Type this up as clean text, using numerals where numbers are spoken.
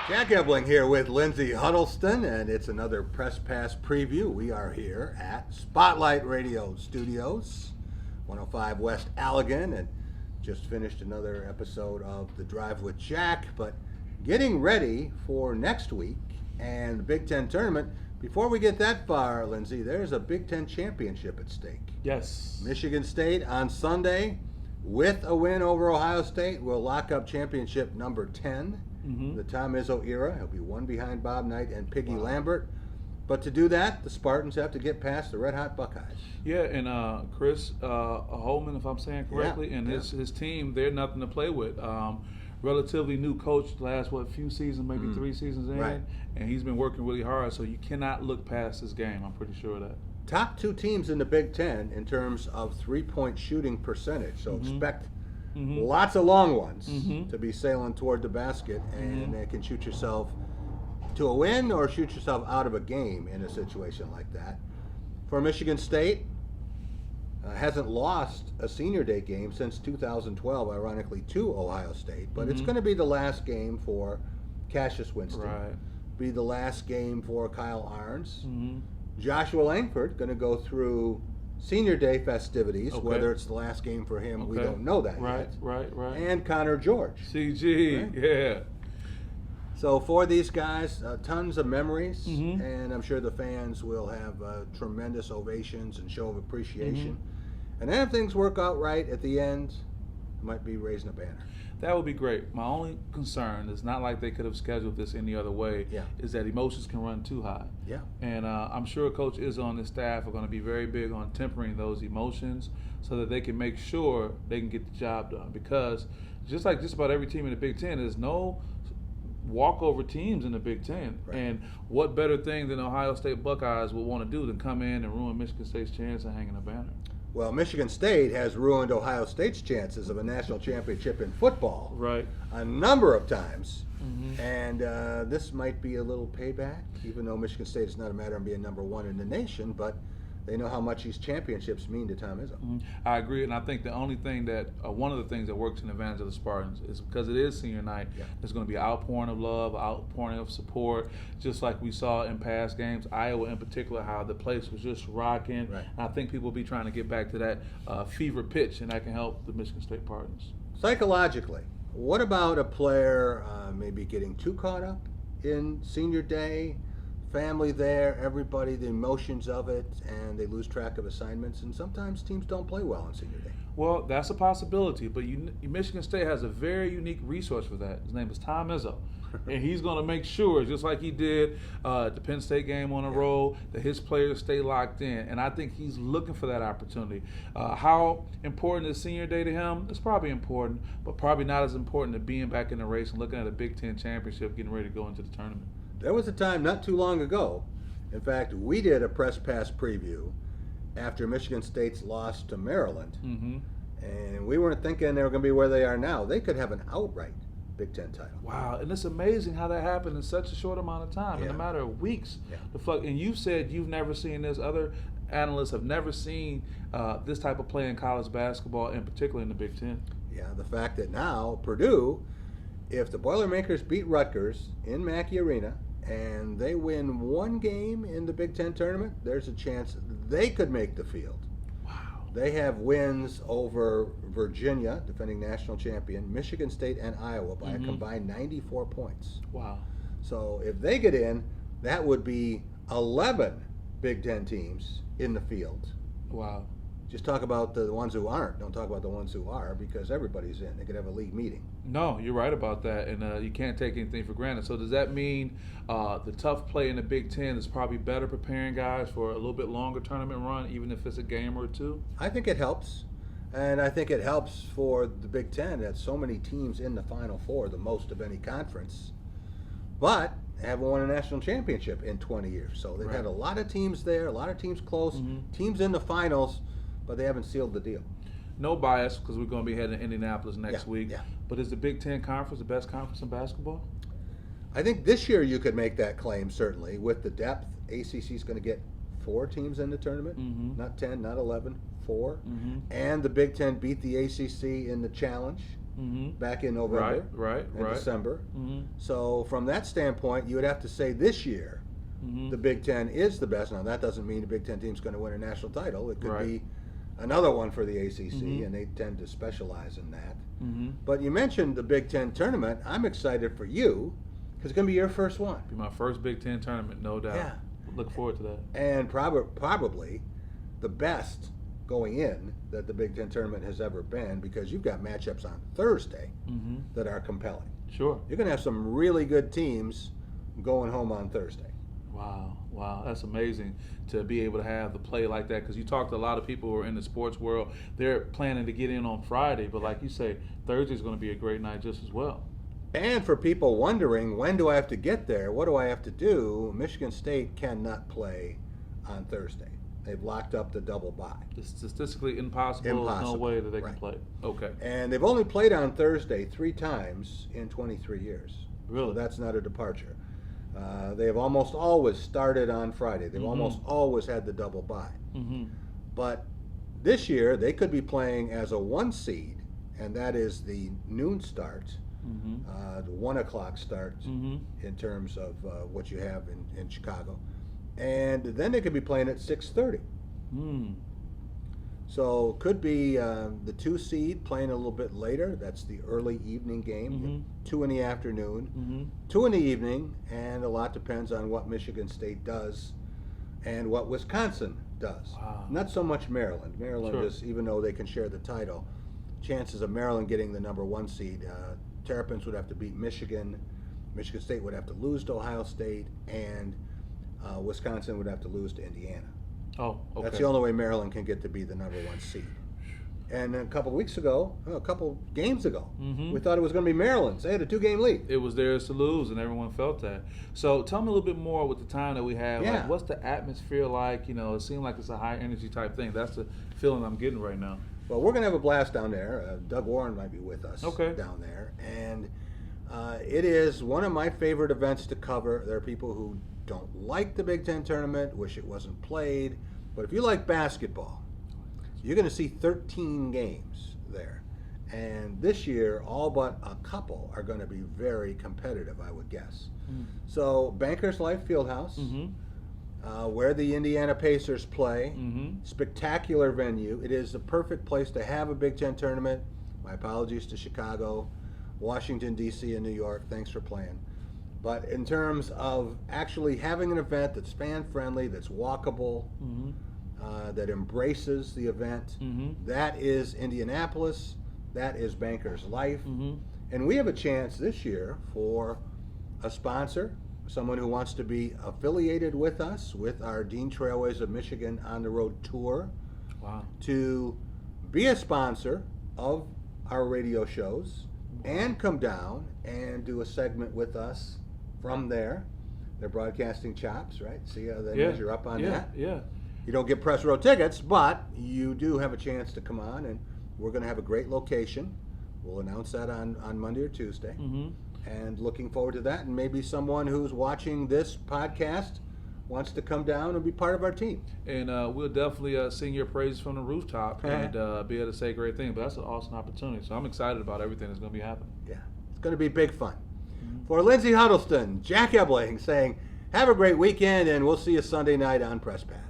Jack Ebling here with Lindsay Huddleston, and it's another Press Pass preview. We are here at Spotlight Radio Studios, 105 West Allegan, and just finished another episode of The Drive with Jack, but getting ready for next week and the Big Ten tournament. Before we get that far, Lindsay, there's a Big Ten championship at stake. Yes. Michigan State on Sunday, with a win over Ohio State, will lock up championship number 10. The Tom Izzo era. He'll be one behind Bob Knight and Piggy Lambert. But to do that, the Spartans have to get past the Red Hot Buckeyes. Yeah, and Chris Holman, if I'm saying correctly, and his team, they're nothing to play with. Relatively new coach, last few seasons, maybe 3 seasons in, and he's been working really hard. So you cannot look past this game. I'm pretty sure of that. Top 2 teams in the Big Ten in terms of 3-point shooting percentage. So expect lots of long ones to be sailing toward the basket, and they can shoot yourself to a win or shoot yourself out of a game in a situation like that. For Michigan State, hasn't lost a senior day game since 2012, ironically, to Ohio State. But it's going to be the last game for Cassius Winston. Be the last game for Kyle Arns. Joshua Langford going to go through senior day festivities. Whether it's the last game for him, we don't know that yet. Right. And Connor George. CG, yeah. So for these guys, tons of memories, and I'm sure the fans will have tremendous ovations and show of appreciation. And then if things work out right at the end, might be raising a banner. That would be great. My only concern is not like they could have scheduled this any other way, is that emotions can run too high. And I'm sure Coach Izzo and his staff are going to be very big on tempering those emotions so that they can make sure they can get the job done. Because just like just about every team in the Big Ten, there's no walkover teams in the Big Ten. And what better thing than Ohio State Buckeyes would want to do than come in and ruin Michigan State's chance of hanging a banner? Well, Michigan State has ruined Ohio State's chances of a national championship in football a number of times. And this might be a little payback, even though Michigan State is not a matter of being number 1 in the nation, but they know how much these championships mean to Tom Izzo. I agree, and I think the only thing that, one of the things that works in advantage of the Spartans is because it is senior night, there's going to be an outpouring of love, outpouring of support, just like we saw in past games, Iowa in particular, how the place was just rocking. And I think people will be trying to get back to that fever pitch, and that can help the Michigan State Spartans. Psychologically, what about a player maybe getting too caught up in senior day? Family there, everybody, the emotions of it, and they lose track of assignments, and sometimes teams don't play well on senior day. Well, that's a possibility, but Michigan State has a very unique resource for that. His name is Tom Izzo, and he's going to make sure, just like he did at the Penn State game on the road, that his players stay locked in, and I think he's looking for that opportunity. How important is senior day to him? It's probably important, but probably not as important as being back in the race and looking at a Big Ten championship, getting ready to go into the tournament. There was a time not too long ago, in fact, we did a press pass preview after Michigan State's loss to Maryland, and we weren't thinking they were going to be where they are now. They could have an outright Big Ten title. Wow, and it's amazing how that happened in such a short amount of time, in a matter of weeks. And you said you've never seen this. Other analysts have never seen this type of play in college basketball, and particularly in the Big Ten. Yeah, the fact that now Purdue, if the Boilermakers beat Rutgers in Mackey Arena and they win one game in the Big Ten tournament, there's a chance they could make the field. Wow. They have wins over Virginia, defending national champion, Michigan State, and Iowa by a combined 94 points. Wow. So if they get in, that would be 11 Big Ten teams in the field. Wow. Just talk about the ones who aren't. Don't talk about the ones who are, because everybody's in. They could have a league meeting. No, you're right about that, and you can't take anything for granted. So does that mean the tough play in the Big Ten is probably better preparing guys for a little bit longer tournament run, even if it's a game or two? I think it helps. And I think it helps for the Big Ten that so many teams in the Final Four, the most of any conference, but haven't won a national championship in 20 years. So they've had a lot of teams there, a lot of teams close, teams in the finals, but they haven't sealed the deal. No bias, because we're going to be heading to Indianapolis next week. But is the Big Ten Conference the best conference in basketball? I think this year you could make that claim, certainly. With the depth, ACC is going to get 4 teams in the tournament, not 10, not 11, 4. And the Big Ten beat the ACC in the challenge back in November, and December. So from that standpoint, you would have to say this year the Big Ten is the best. Now that doesn't mean the Big Ten team's going to win a national title. It could be another one for the ACC, and they tend to specialize in that. But you mentioned the Big Ten tournament. I'm excited for you because it's going to be your first one. Be my first Big Ten tournament, no doubt. Yeah. Look forward to that. And probably the best going in that the Big Ten tournament has ever been, because you've got matchups on Thursday that are compelling. Sure. You're going to have some really good teams going home on Thursday. Wow, that's amazing to be able to have the play like that, because you talk to a lot of people who are in the sports world. They're planning to get in on Friday, but like you say, Thursday's going to be a great night just as well. And for people wondering, when do I have to get there? What do I have to do? Michigan State cannot play on Thursday. They've locked up the double bye. It's statistically impossible. There's no way that they can play. Okay. And they've only played on Thursday 3 times in 23 years. Really? So that's not a departure. They have almost always started on Friday. They've almost always had the double bye. But this year, they could be playing as a 1 seed, and that is the noon start, the 1 o'clock start in terms of what you have in Chicago. And then they could be playing at 6:30. So could be the 2 seed playing a little bit later. That's the early evening game, 2 in the afternoon, 2 in the evening, and a lot depends on what Michigan State does and what Wisconsin does. Wow. Not so much Maryland. Maryland is, even though they can share the title, chances of Maryland getting the number 1 seed, Terrapins would have to beat Michigan, Michigan State would have to lose to Ohio State, and Wisconsin would have to lose to Indiana. Oh, okay. That's the only way Maryland can get to be the number 1 seed. And a couple games ago, we thought it was going to be Maryland's. They had a 2-game lead. It was theirs to lose, and everyone felt that. So tell me a little bit more with the time that we have. Yeah. Like, what's the atmosphere like? You know, it seemed like it's a high energy type thing. That's the feeling I'm getting right now. Well, we're going to have a blast down there. Doug Warren might be with us down there. And it is one of my favorite events to cover. There are people who don't like the Big Ten tournament, wish it wasn't played. But if you like basketball, you're going to see 13 games there. And this year, all but a couple are going to be very competitive, I would guess. So Bankers Life Fieldhouse, where the Indiana Pacers play, spectacular venue. It is the perfect place to have a Big Ten tournament. My apologies to Chicago, Washington, D.C., and New York. Thanks for playing. But in terms of actually having an event that's fan-friendly, that's walkable, that embraces the event, that is Indianapolis, that is Bankers Life. And we have a chance this year for a sponsor, someone who wants to be affiliated with us, with our Dean Trailways of Michigan on the Road tour, to be a sponsor of our radio shows and come down and do a segment with us from there. They're broadcasting chops, right? See how they measure up on that? Yeah. You don't get press row tickets, but you do have a chance to come on, and we're going to have a great location. We'll announce that on Monday or Tuesday. And looking forward to that. And maybe someone who's watching this podcast wants to come down and be part of our team. And we'll definitely sing your praises from the rooftop and be able to say great things. But that's an awesome opportunity. So I'm excited about everything that's going to be happening. Yeah, it's going to be big fun. For Lindsay Huddleston, Jack Ebling saying, have a great weekend, and we'll see you Sunday night on Press Pass.